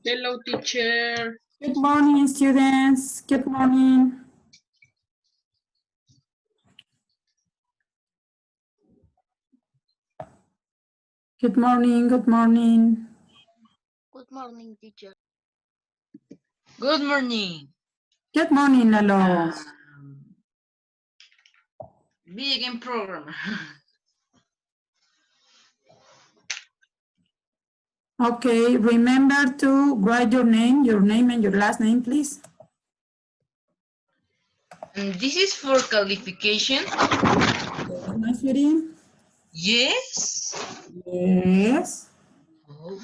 Hello, teacher. Good morning, students. Good morning. Good morning, good morning. Good morning, teacher. Good morning. Good morning, Lalo. Big in program. Okay, remember to write your name and your last name, please. And this is for qualification? My sweetie. Yes. Yes. Oh.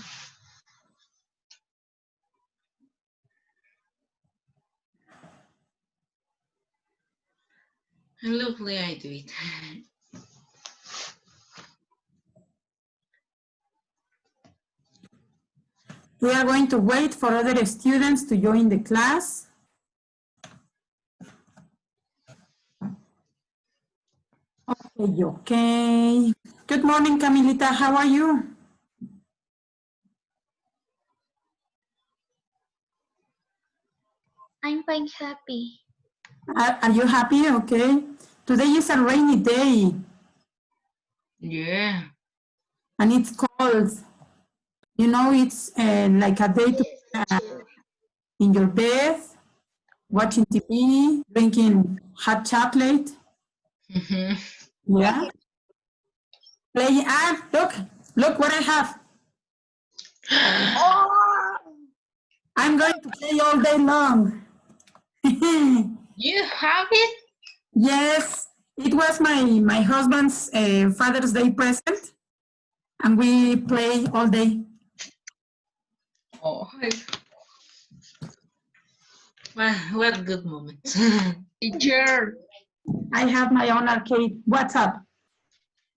Lovely, I do it. We are going to wait for other students to join the class. Okay. Good morning, Camilita. How are you? I'm fine, happy. Are you happy? Okay. Today is a rainy day. Yeah. And it's cold. You know, it's like a day to in your bed, watching TV, drinking hot chocolate. Yeah. Playing. Look what I have. Oh! I'm going to play all day long. You have it? Yes, it was my husband's Father's Day present, and we play all day. Oh, what good moment. Teacher, I have my own arcade. What's up?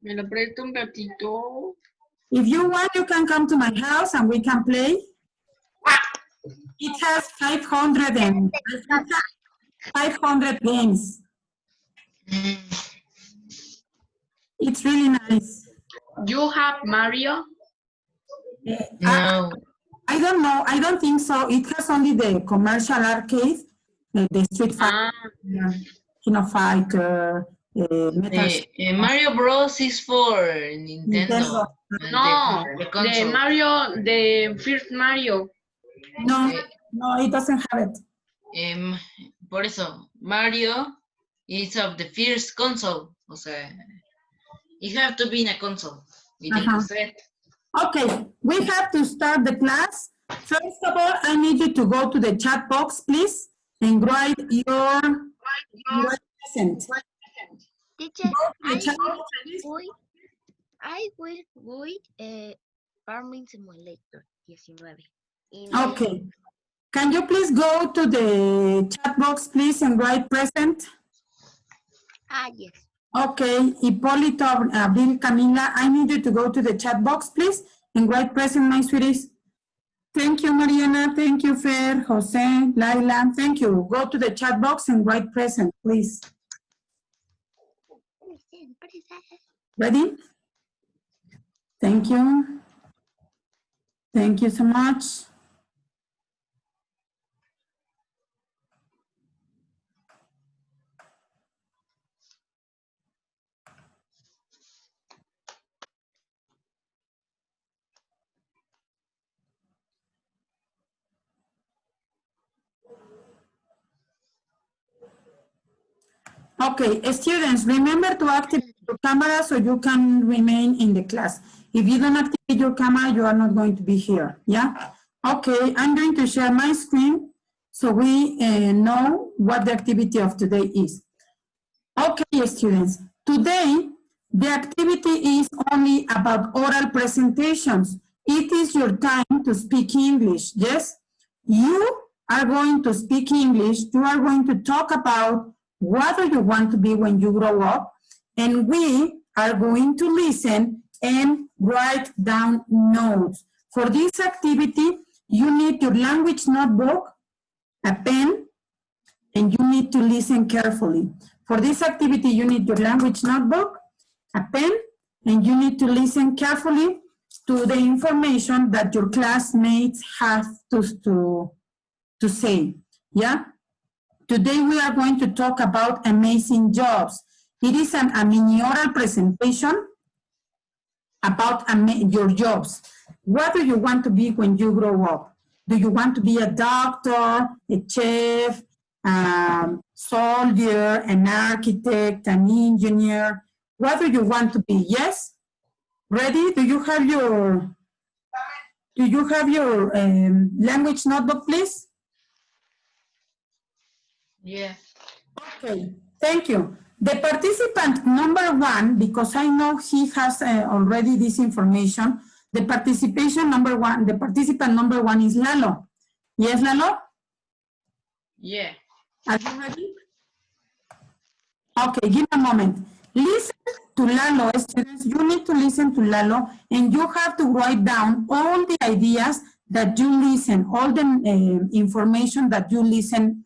¿me lo presta un ratito? If you want, you can come to my house and we can play. It has 500 games. It's really nice. You have Mario? No. I don't know. I don't think so. It has only the commercial arcade, the Street Fighter, Kino Fighter, Metal. Mario Bros is for Nintendo. No, The the console. Mario, the first Mario. No, no, it doesn't have it. Por eso, Mario is of the first console. O sea, it have to be in a console. With the cassette. Okay, we have to start the class. First of all, I need you to go to the chat box, please, and write your present. Teacher, I will Farming Simulator 19. Okay. Can you please go to the chat box, please, and write present? Yes. Okay, Hipólito, Abril, Camila, I need you to go to the chat box, please, and write present, my sweeties. Thank you, Mariana. Thank you, Fer, Jose, Laila. Thank you. Go to the chat box and write present, please. Ready? Thank you. Thank you so much. Okay, students, remember to activate your camera so you can remain in the class. If you don't activate your camera, you are not going to be here, yeah? Okay, I'm going to share my screen so we know what the activity of today is. Okay, students, today the activity is only about oral presentations. It is your time to speak English, yes? You are going to speak English. You are going to talk about what do you want to be when you grow up, and we are going to listen and write down notes. For this activity, you need your language notebook, a pen, and you need to listen carefully. For this activity, you need your language notebook, a pen, and you need to listen carefully to the information that your classmates have to say, yeah? Today we are going to talk about amazing jobs. It is a mini oral presentation about your jobs. What do you want to be when you grow up? Do you want to be a doctor, a chef, soldier, an architect, an engineer? What do you want to be? Yes? Ready? Do you have your language notebook, please? Yeah. Okay, thank you. The participant number one, because I know he has already this information, the participant number one is Lalo. Yes, Lalo? Yeah. Are you ready? Okay, give me a moment. Listen to Lalo, students. You need to listen to Lalo, and you have to write down all the ideas that you listen, all the information that you listen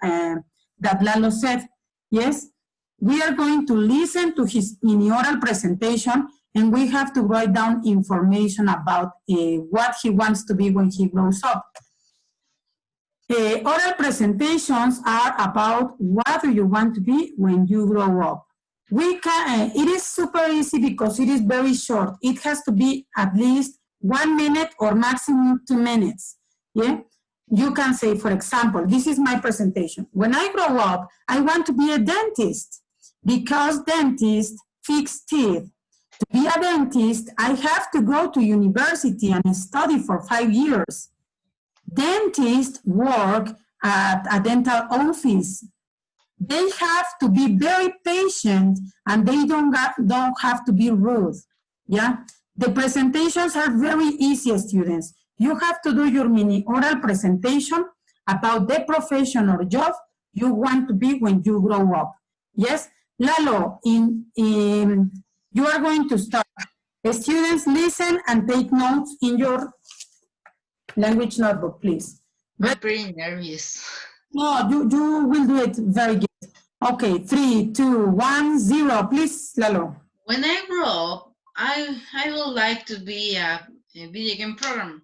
that Lalo said. Yes? We are going to listen to his mini oral presentation, and we have to write down information about what he wants to be when he grows up. Oral presentations are about what do you want to be when you grow up. It is super easy because it is very short. It has to be at least 1 minute or maximum 2 minutes. Yeah? You can say, for example, this is my presentation. When I grow up, I want to be a dentist because dentists fix teeth. To be a dentist, I have to go to university and study for 5 years. Dentists work at a dental office. They have to be very patient and they don't have to be rude. Yeah, the presentations are very easy, students. You have to do your mini oral presentation about the profession or job you want to be when you grow up. Yes, Lalo, you are going to start. Students, listen and take notes in your language notebook, please. I'm pretty nervous. No, you will do it very good. Okay, 3, 2, 1, 0. Please, Lalo. When I grow up, I would like to be a video game programmer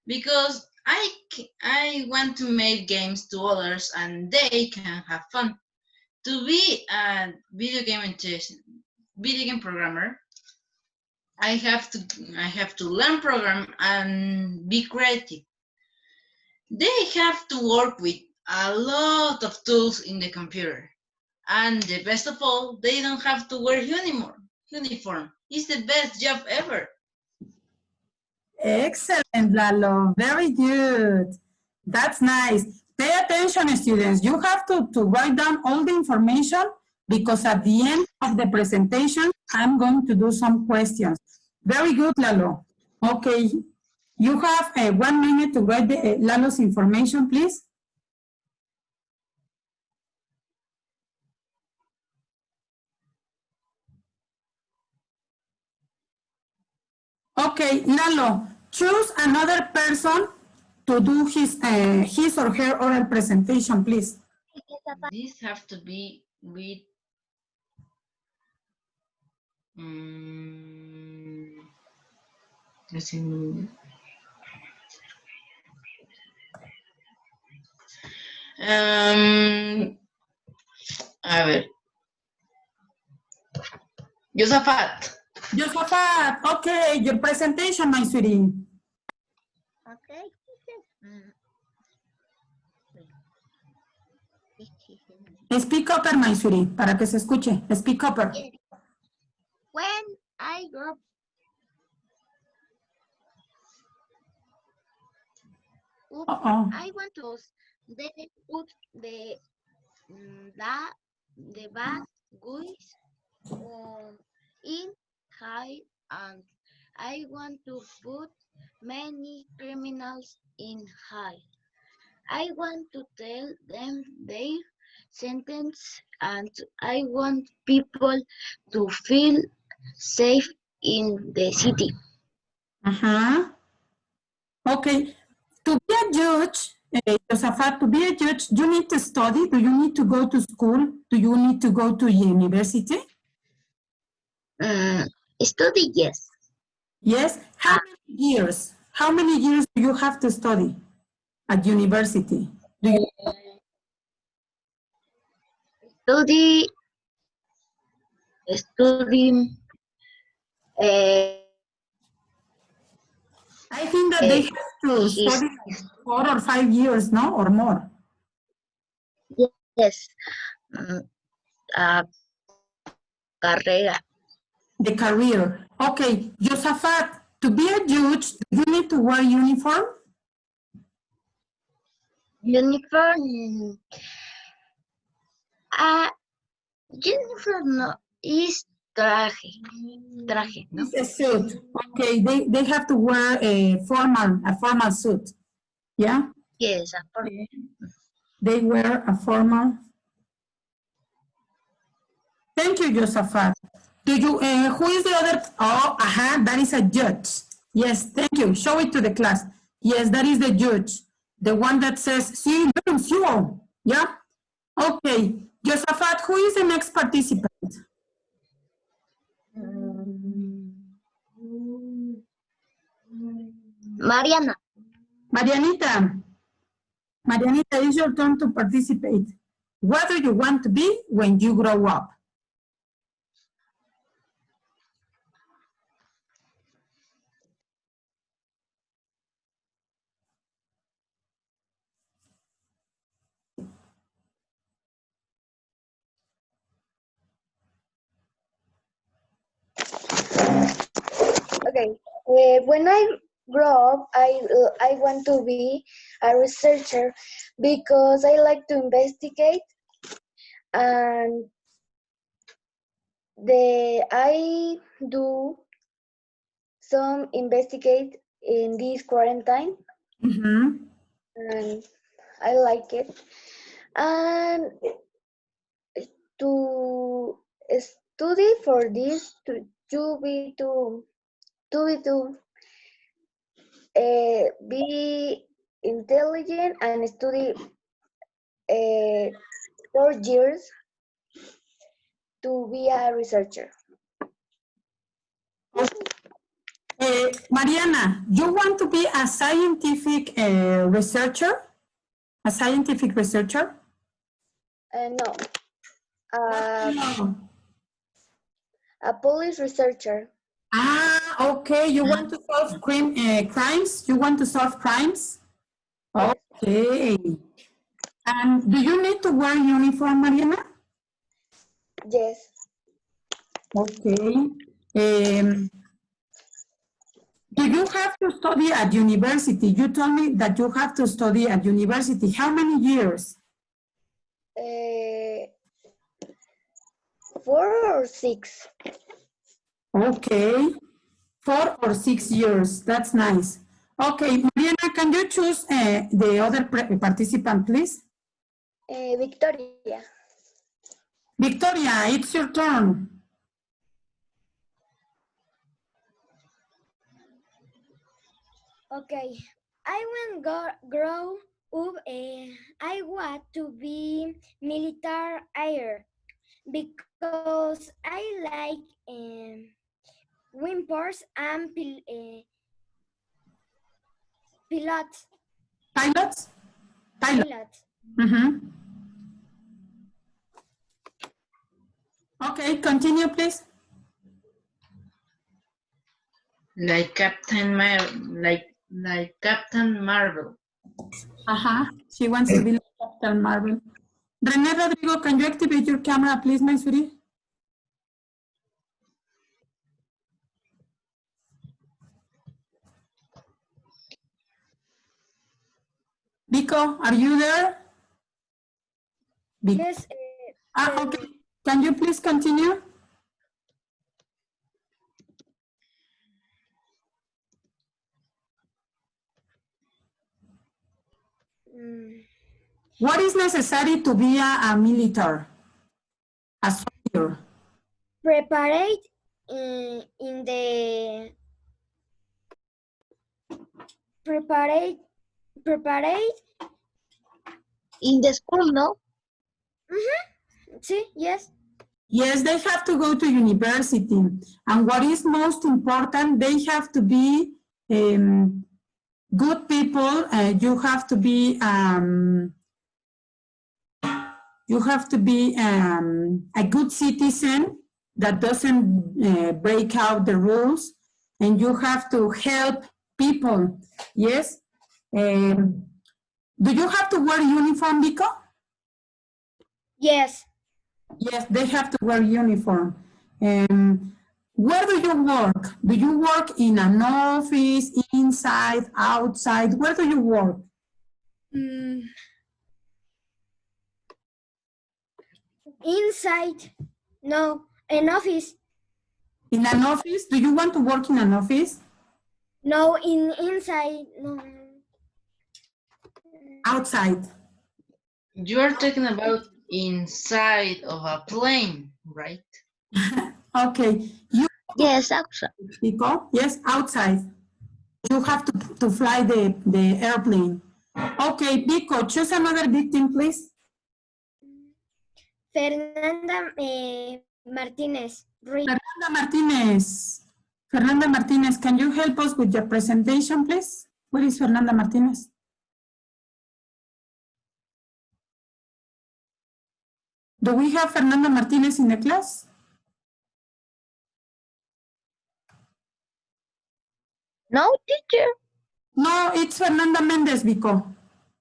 because I want to make games to others and they can have fun. To be a video game programmer, I have to learn program and be creative. They have to work with a lot of tools in the computer. And the best of all, they don't have to wear uniform. It's the best job ever. Excellent, Lalo. Very good. That's nice. Pay attention, students. You have to write down all the information because at the end of the presentation, I'm going to do some questions. Very good, Lalo. Okay. You have 1 minute to write Lalo's information, please. Okay, Lalo, choose another person to do his or her oral presentation, please. This have to be with a ver. Josaphat. Josaphat, okay, your presentation, my sweetie. Okay. Speak up, my sweetie, para que se escuche. Speak up. When I grow up, I want to they put the bad guys in high, and I want to put many criminals in high. I want to tell them their sentence, and I want people to feel safe in the city. Okay. To be a judge, Josaphat, to be a judge, you need to study. Do you need to go to school? Do you need to go to university? Study, yes. Yes. How Years. How many years do you have to study at university? Do you Study, study, uh, I think that they have to his, study 4 or 5 years, no, or more. yes, mm, uh, carrera. The career. Okay, Josaphat, to be a judge, do you need to wear uniform? Uniform, uniform no, is traje, no? It's a suit. Okay, they have to wear a formal suit. Yeah, Yes, they wear a formal. Thank you, Josaphat. Do you, who is the other? Oh, that is a judge. Yes, thank you. Show it to the class. Yes, that is the judge. The one that says, sí, renunció. Yeah? Okay. Josaphat, who is the next participant? Mariana. Marianita. Marianita, it's your turn to participate. What do you want to be when you grow up? Okay. When I grow up, I want to be a researcher because I like to investigate, and I do some investigate in this quarantine, Mm-hmm. and I like it. And to study for this, be intelligent and study 4 years to be a researcher. Mariana, you want to be a scientific researcher? A scientific researcher? No, No. a police researcher. Okay. You want to solve crimes? You want to solve crimes? Yes. Okay. And do you need to wear uniform, Mariana? Yes. Okay. Do you have to study at university? You told me that you have to study at university. How many years? 4 or 6. Okay. 4 or 6 years. That's nice. Okay, Mariana, can you choose the other participant, please? Victoria. Victoria, it's your turn. Okay, I want grow up. I want to be military air because I like wimpers and pilots. Pilots? Pilots. Mm-hmm. Okay, continue, please. Like Captain like Captain Marvel. She wants to be like Captain Marvel. René Rodrigo, can you activate your camera, please, my sweetie? Vico, are you there? Vico. Yes. Okay. Can you please continue? What is necessary to be a military? A soldier? Prepared in the prepared In the school, no? see, yes. Yes, they have to go to university. And what is most important, they have to be good people, you have to be a good citizen that doesn't break out the rules, and you have to help people. Yes. Do you have to wear uniform, Vico? Yes. Yes, they have to wear uniform. Where do you work? Do you work in an office, inside, outside? Where do you work? Inside. No, an office. In an office? Do you want to work in an office? No, inside. No. Outside. You're talking about inside of a plane, right? Okay. You, Yes, outside. Vico? Yes, outside. You have to fly the airplane. Okay, Vico, choose another victim, please. Fernanda Martinez. Ruiz. Fernanda Martinez. Fernanda Martinez, can you help us with your presentation, please? Where is Fernanda Martinez? Do we have Fernanda Martinez in the class? No, teacher. No, it's Fernanda Mendez, Vico.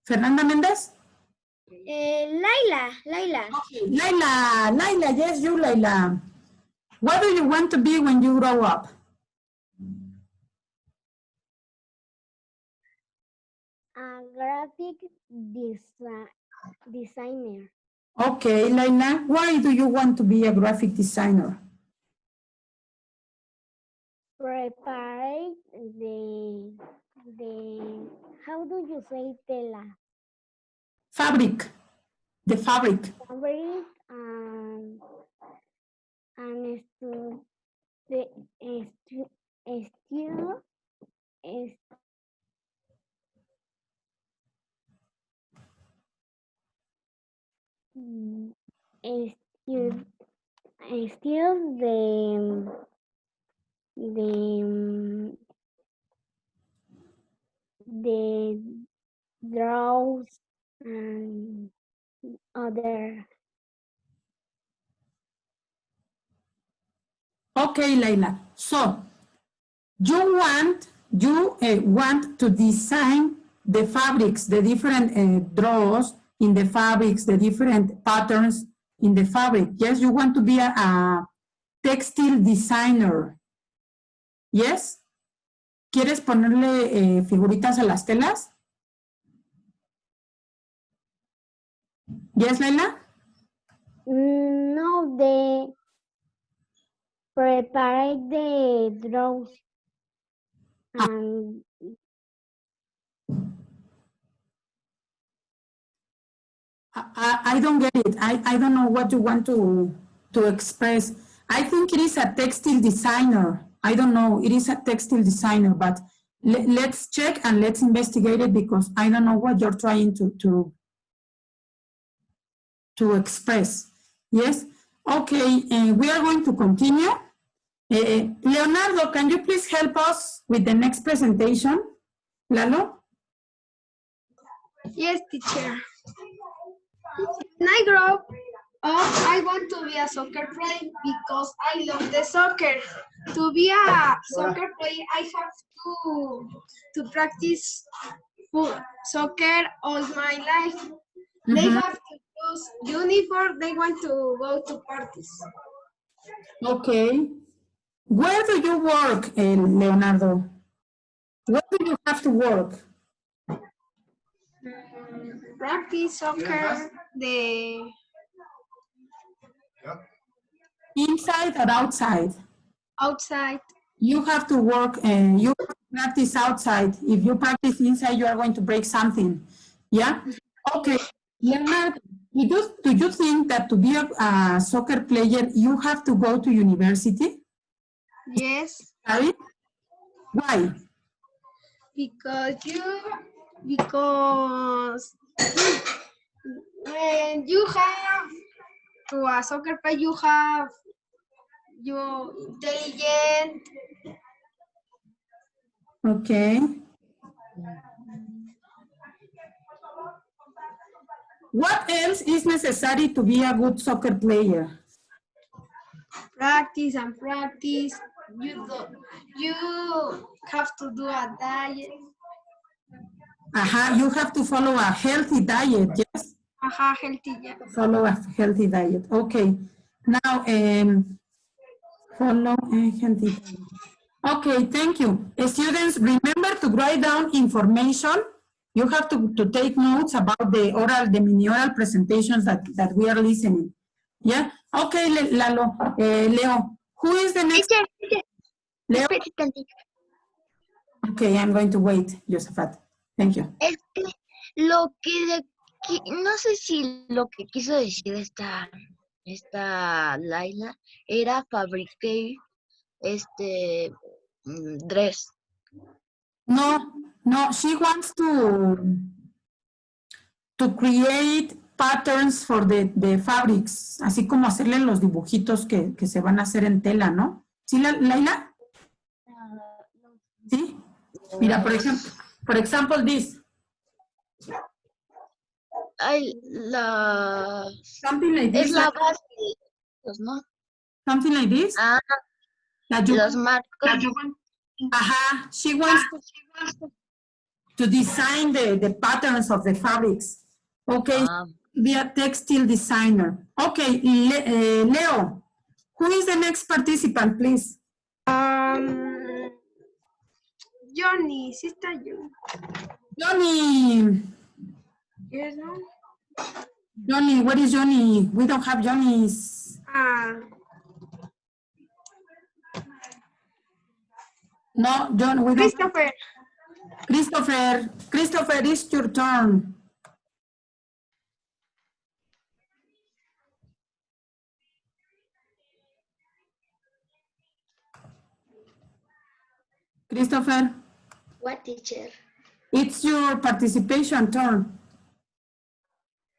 Fernanda Mendez? Laila. Okay, Laila, yes, you, Laila. What do you want to be when you grow up? A graphic designer. Okay, Laila, why do you want to be a graphic designer? Prepare how do you say tela? Fabric, the fabric. Fabric and still the draws and other. Okay, Laila. So you want to design the fabrics, the different draws in the fabrics, the different patterns in the fabric. Yes, you want to be a textile designer. Yes. ¿Quieres ponerle figuritas a las telas? Yes, Laila? No, they prepare the draws and I don't get it. I don't know what you want to express. I think it is a textile designer. I don't know. It is a textile designer, but let's check and let's investigate it because I don't know what you're trying to express. Yes? Okay, we are going to continue. Leonardo, can you please help us with the next presentation? Lalo? Yes, teacher. When I grow up, I want to be a soccer player because I love the soccer. To be a soccer player, I have to practice soccer all my life. They have to use uniform. They want to go to parties. Okay. Where do you work, Leonardo? Where do you have to work? Practice soccer, Inside or outside? outside. You have to work and you practice outside. If you practice inside, you are going to break something. Yeah? Okay. Leonardo, do you think that to be a soccer player, you have to go to university? Yes, Right? Why? because when you have to a soccer player, you have your intelligent, Okay. What else is necessary to be a good soccer player? Practice and practice. You have to do a diet. You have to follow a healthy diet, yes? Healthy. Yeah. Follow a healthy diet. Okay. Now, follow a healthy diet. Okay, thank you. Students, remember to write down information. You have to take notes about the mini oral presentations that we are listening. Yeah? Okay, Lalo, Leo, who is the next? Teacher, Leo? espérate tantito. Okay, I'm going to wait, Josephat. Thank you. Es que lo que no sé si lo que quiso decir esta Laila era fabricar dress. No, she wants to create patterns for the fabrics, así como hacerle los dibujitos que se van a hacer en tela, ¿no? ¿Sí, Laila? Sí. Mira, por ejemplo, this. Ay, Something like this. es la base de ellos, ¿no? Something like this. Los marcos. She wants to design the patterns of the fabrics. Okay, be a textile designer. Okay, Leo, who is the next participant, please? Johnny, sister Johnny. Johnny. Yes, no? Johnny, where is Johnny? We don't have Johnny's. No, John, we don't. Christopher, it's your turn. Christopher. What, teacher? It's your participation turn.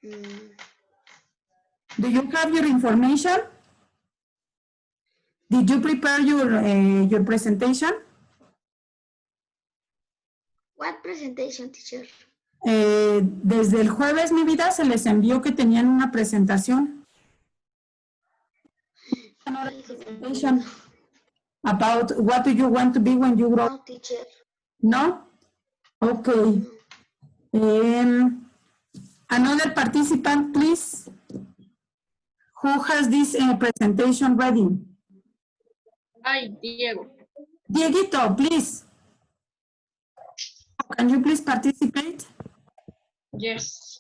Do you have your information? Did you prepare your presentation? What presentation, teacher? Desde el jueves, mi vida, se les envió que tenían una presentación. About what do you want to be when you grow up? No, teacher. No? Okay. Another participant, please. Who has this presentation ready? Ay, Diego. Dieguito, please. Can you please participate? Yes.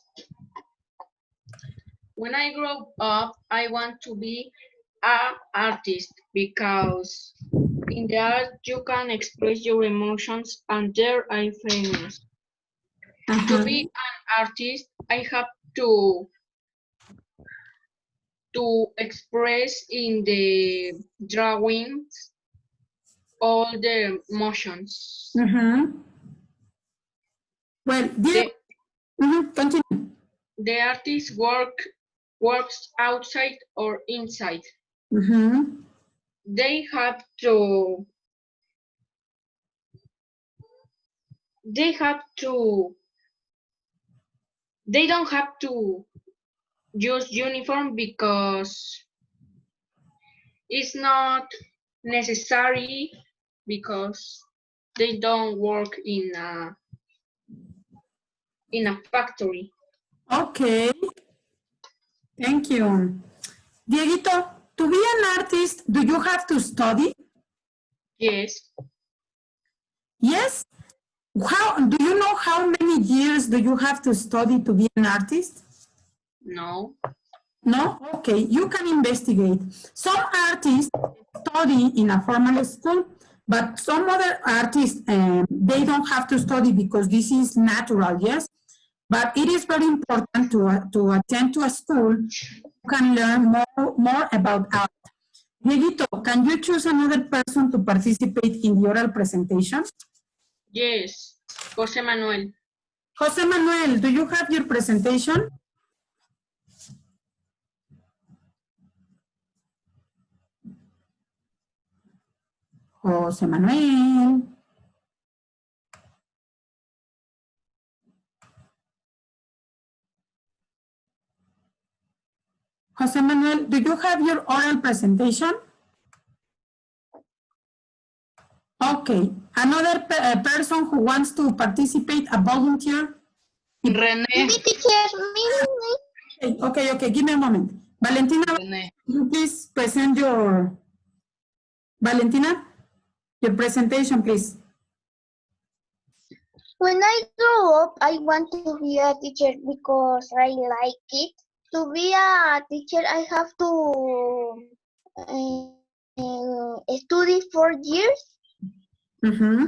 When I grow up, I want to be an artist because in the art you can express your emotions and there are famous. To be an artist, I have to express in the drawings all the emotions. Well, continue. The artist works outside or inside. They don't have to use uniform because it's not necessary because they don't work in a factory. Okay. Thank you. Dieguito, to be an artist, do you have to study? Yes. Yes? Do you know how many years do you have to study to be an artist? No. No? Okay, you can investigate. Some artists study in a formal school, but some other artists, they don't have to study because this is natural, yes? But it is very important to attend to a school. You can learn more about art. Dieguito, can you choose another person to participate in the oral presentation? Yes. José Manuel. José Manuel, do you have your presentation? José Manuel. Jose Manuel, do you have your oral presentation? Okay, another person who wants to participate, a volunteer? René. Me, teacher, me. Okay, give me a moment. Valentina, René. you please present your, Valentina, your presentation, please. When I grow up, I want to be a teacher because I like it. To be a teacher, I have to study 4 years. Mm-hmm.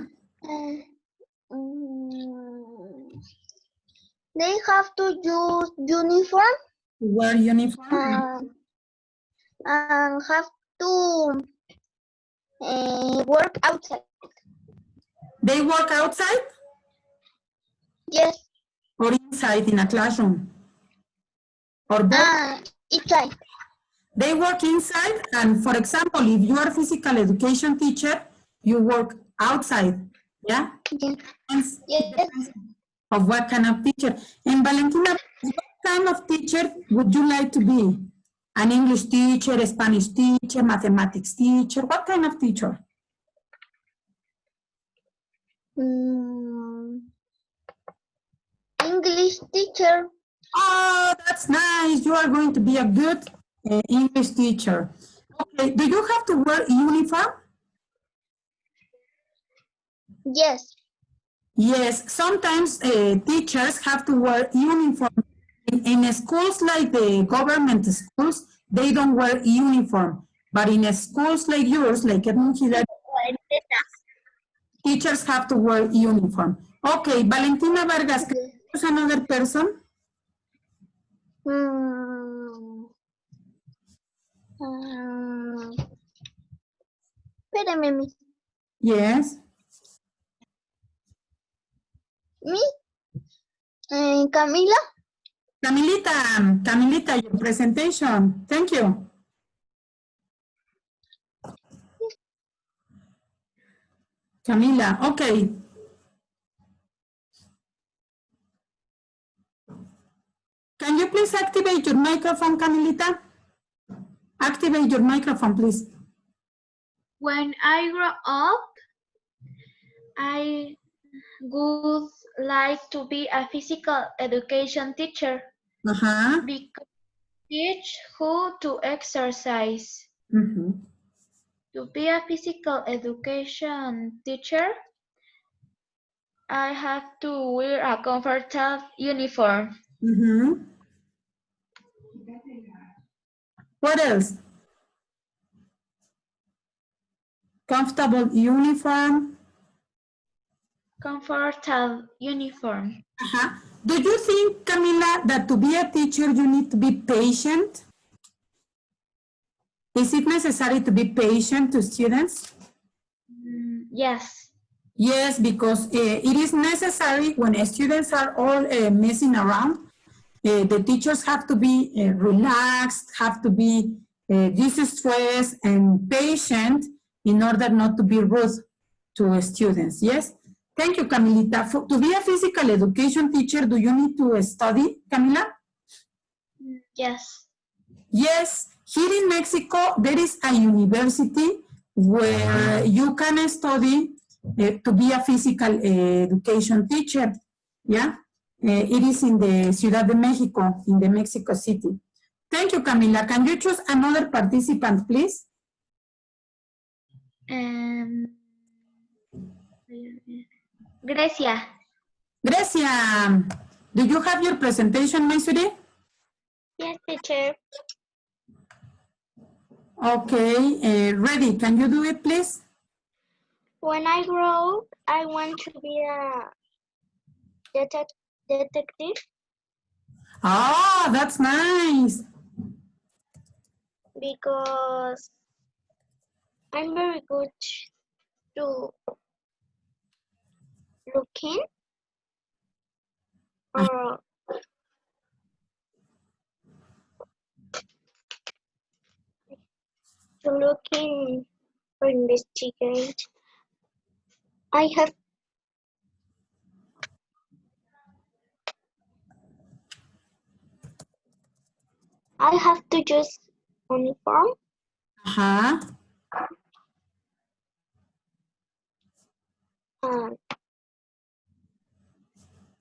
They have to use uniform Wear uniform. and have to work outside. They work outside Yes, or inside in a classroom? Or both? inside. They work inside, and for example, if you are a physical education teacher, you work outside, yeah? Yes. Depends of what kind of teacher. And Valentina, what kind of teacher would you like to be? An English teacher, a Spanish teacher, mathematics teacher, what kind of teacher? English teacher. Oh, that's nice. You are going to be a good English teacher. Okay, do you have to wear uniform? Yes. Yes, sometimes teachers have to wear uniform. In schools like the government schools, they don't wear uniform. But in schools like yours, like Hernández, teachers have to wear uniform. Okay, Valentina Vargas, can you choose another person? Espérame, Miss. Yes. Me? Camila? Camilita, your presentation. Thank you. Camila, okay. Can you please activate your microphone, Camilita? Activate your microphone, please. When I grow up, I would like to be a physical education teacher because teach how to exercise. To be a physical education teacher, I have to wear a comfortable uniform. What else? Comfortable uniform. Comfortable uniform. Do you think, Camila, that to be a teacher you need to be patient? Is it necessary to be patient to students? Yes. Yes, because it is necessary when students are all messing around. The teachers have to be relaxed, have to be distressed and patient in order not to be rude to students. Yes? Thank you, Camilita. To be a physical education teacher, do you need to study, Camila? Yes. Yes. Here in Mexico, there is a university where you can study to be a physical education teacher. Yeah? It is in the Ciudad de Mexico, in the Mexico City. Thank you, Camila. Can you choose another participant, please? Grecia. Grecia, do you have your presentation, my sweetie? Yes, teacher. Okay, ready. Can you do it, please? When I grow up, I want to be a detective. Oh, that's nice. Because I'm very good to looking or or investigate. I I have to use uniform. Ajá.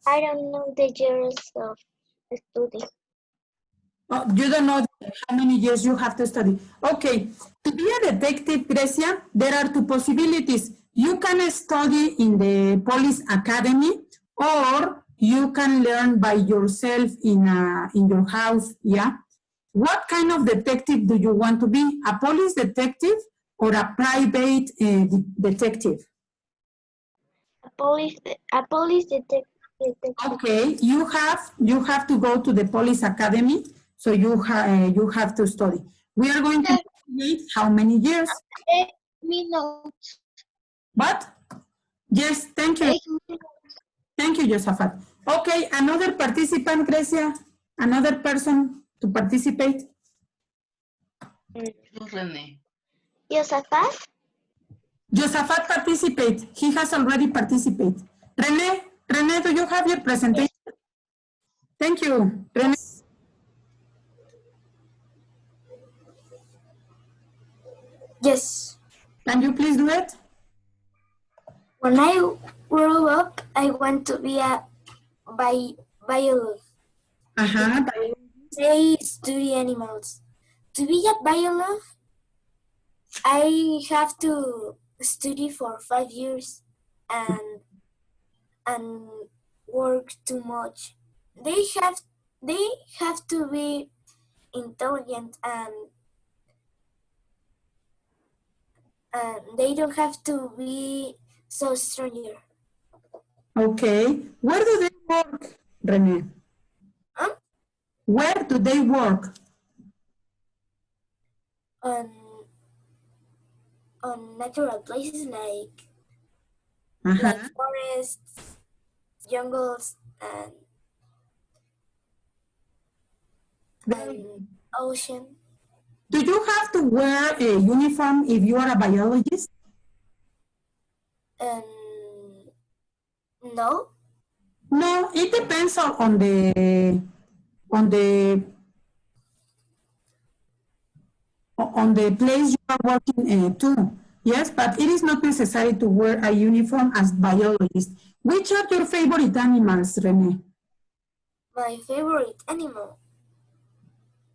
I don't know the years of study. Oh, you don't know how many years you have to study. Okay, to be a detective, Grecia, there are two possibilities. You can study in the police academy, or you can learn by yourself in your house, yeah? What kind of detective do you want to be? A police detective or a private detective? A police detective. Okay, you have to go to the police academy, so you have to study. We are going to investigate how many years. 8 minutes. But yes, thank you. 8 minutes. Thank you, Josaphat. Okay, another participant, Grecia, another person to participate. Rene. Josaphat? Josaphat participate. He has already participated. Rene, do you have your presentation? Yes. Thank you, Rene. Yes. Can you please do it? When I grow up, I want to be a biologist. Uh-huh. They study animals. To be a biologist, I have to study for 5 years and work too much. They have to be intelligent and they don't have to be so stranger. Okay. Where do they work, Rene? Huh? Where do they work? On natural places like forests, jungles, and ocean. Do you have to wear a uniform if you are a biologist? No. No, it depends on the place you are working too. Yes, but it is not necessary to wear a uniform as biologist. Which are your favorite animals, Rene? My favorite animal.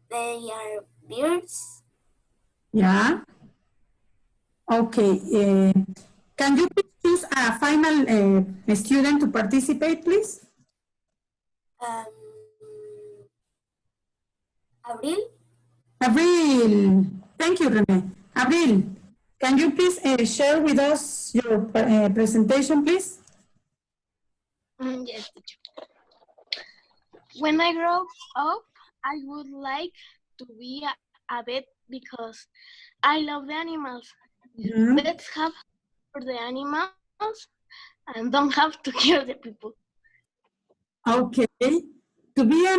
They are birds. Yeah. Okay. Can you please choose a final student to participate, please? Abril. Abril. Thank you, Rene. Abril, can you please share with us your presentation, please? Yes, teacher. When I grow up, I would like to be a vet because I love the animals. Vets have for the animals and don't have to kill the people. Okay. To be a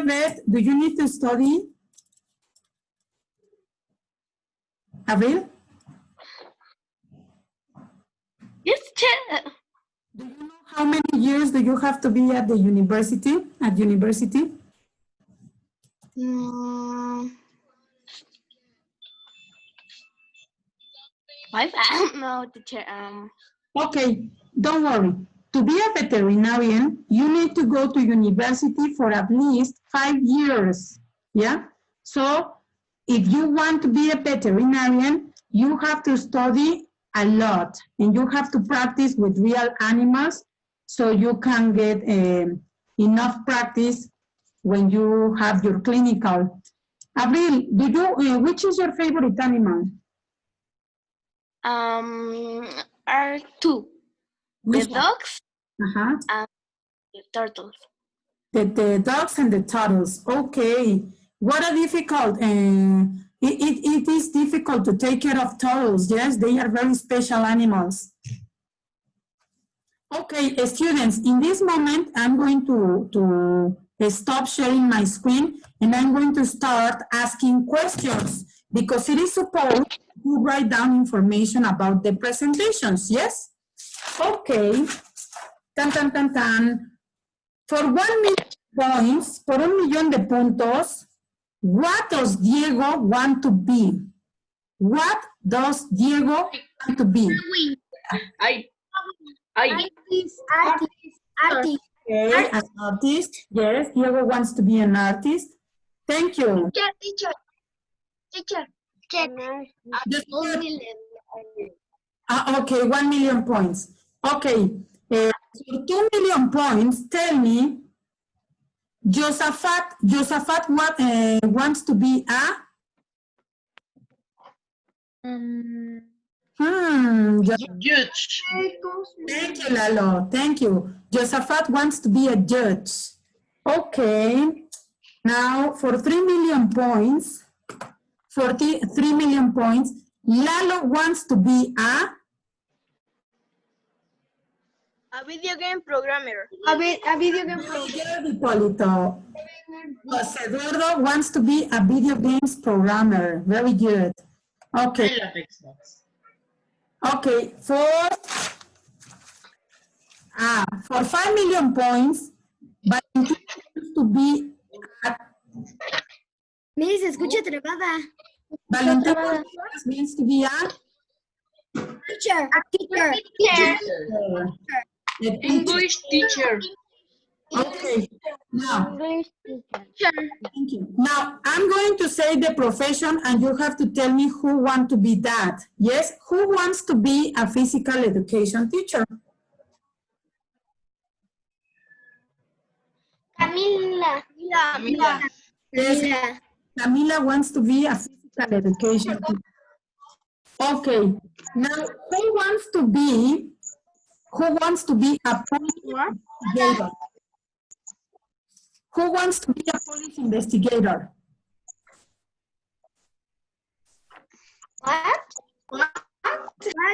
vet, do you need to study? Abril? Yes, teacher. Do you know how many years do you have to be at the university? At university? I don't know, teacher. Okay, don't worry. To be a veterinarian, you need to go to university for at least 5 years. Yeah? So if you want to be a veterinarian, you have to study a lot and you have to practice with real animals so you can get enough practice when you have your clinical. Abril, which is your favorite animal? Are two. The dogs and the turtles. The dogs and the turtles. Okay. What a difficult. It is difficult to take care of turtles. Yes, they are very special animals. Okay, students, in this moment, I'm going to stop sharing my screen and I'm going to start asking questions because it is supposed to write down information about the presentations. Yes? Okay. Tan, tan, tan, tan. For 1 million points, por 1 millón de puntos, What does Diego want to be? What does Diego want to be? Artist. Okay, an artist. Yes, Diego wants to be an artist. Thank you. Teacher. Check. Okay, 1 million points. Okay, for 2 million points, tell me, Josaphat wants to be a? Judge. Thank you, Lalo. Thank you. Josaphat wants to be a judge. Okay. Now, for 3 million points, Lalo wants to be a? A video game programmer. A video game programmer. Good, Hipólito. José Eduardo wants to be a video games programmer. Very good. Okay. I love Xbox. Okay, for 5 million points, Valentina wants to be Mire, se escucha trabada. Valentina means to be a Teacher. English teacher. Okay. Now, English teacher. thank you. Now, I'm going to say the profession and you have to tell me who wants to be that. Yes, who wants to be a physical education teacher? Camila. Yes, Camila wants to be a physical education teacher. Okay. Now, who wants to be a police investigator? Who wants to be a police investigator?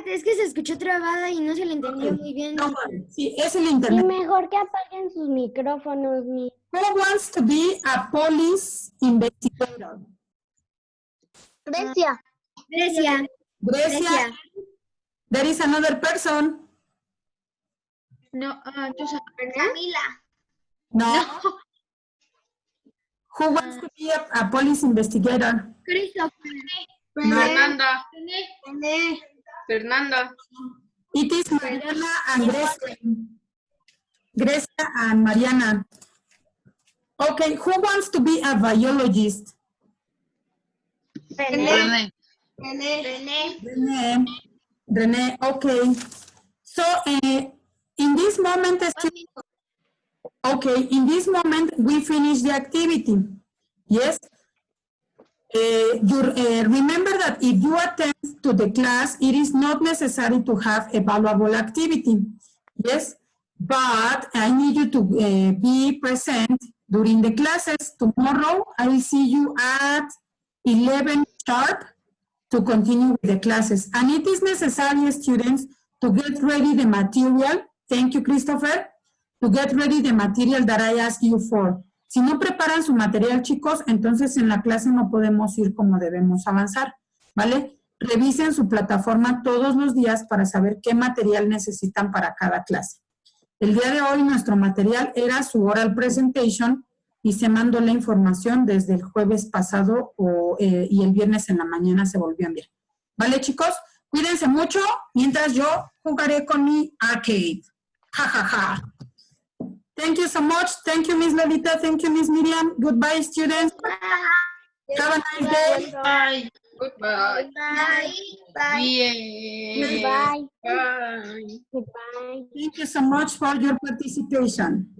Es que se escuchó trabada y no se le entendió muy bien. No, sí, es el Y internet. mejor que apaguen sus micrófonos. Who wants to be a police investigator? Grecia. Grecia. There is another person. No, Camila. No. Who wants to be a police investigator? Fernanda. Fernanda. It is Mariana and Grecia. Grecia and Mariana. Okay, who wants to be a biologist? René. Rene, okay. So, in this moment, we finish the activity. Yes? Remember that if you attend to the class, it is not necessary to have a valuable activity. Yes? But I need you to be present during the classes. Tomorrow, I will see you at 11 sharp to continue with the classes. And it is necessary, students, to get ready the material. Thank you, Christopher. To get ready the material that I asked you for. Si no preparan su material, chicos, entonces en la clase no podemos ir como debemos avanzar, ¿vale? Revisen su plataforma todos los días para saber qué material necesitan para cada clase. El día de hoy nuestro material era su oral presentation y se mandó la información desde el jueves pasado y el viernes en la mañana se volvió a enviar. ¿Vale, chicos? Cuídense mucho mientras yo jugaré con mi arcade. Ja, ja, ja. Thank you so much. Thank you, Miss Lolita. Thank you, Miss Miriam. Goodbye, students. Have a nice day. Bye. Goodbye. Bye. Bye. Bye. Goodbye. Thank you so much for your participation.